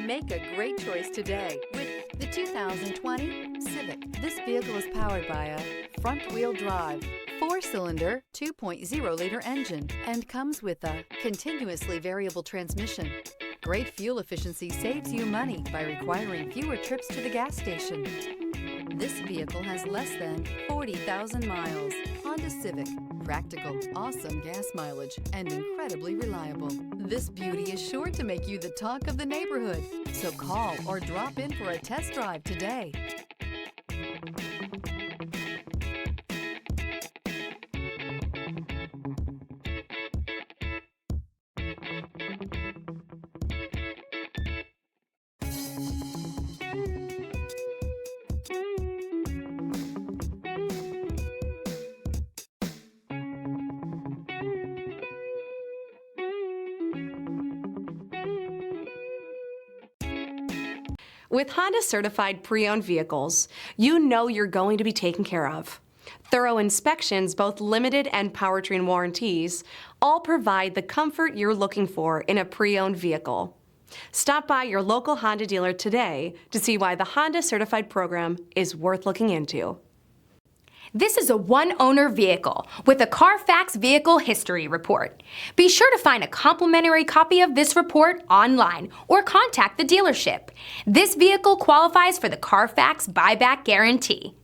Make a great choice today with the 2020 Civic. This vehicle is powered by a front-wheel drive, 4-cylinder, 2.0-liter engine, and comes with a continuously variable transmission. Great fuel efficiency saves you money by requiring fewer trips to the gas station. This vehicle has less than 40,000 miles. Honda Civic. Practical, awesome gas mileage, and incredibly reliable. This beauty is sure to make you the talk of the neighborhood. So call or drop in for a test drive today. With Honda certified pre-owned vehicles, you know you're going to be taken care of. Thorough inspections, both limited and powertrain warranties, all provide the comfort you're looking for in a pre-owned vehicle. Stop by your local Honda dealer today to see why the Honda certified program is worth looking into. This is a one-owner vehicle with a CARFAX Vehicle History Report. Be sure to find a complimentary copy of this report online or contact the dealership. This vehicle qualifies for the CARFAX Buyback Guarantee.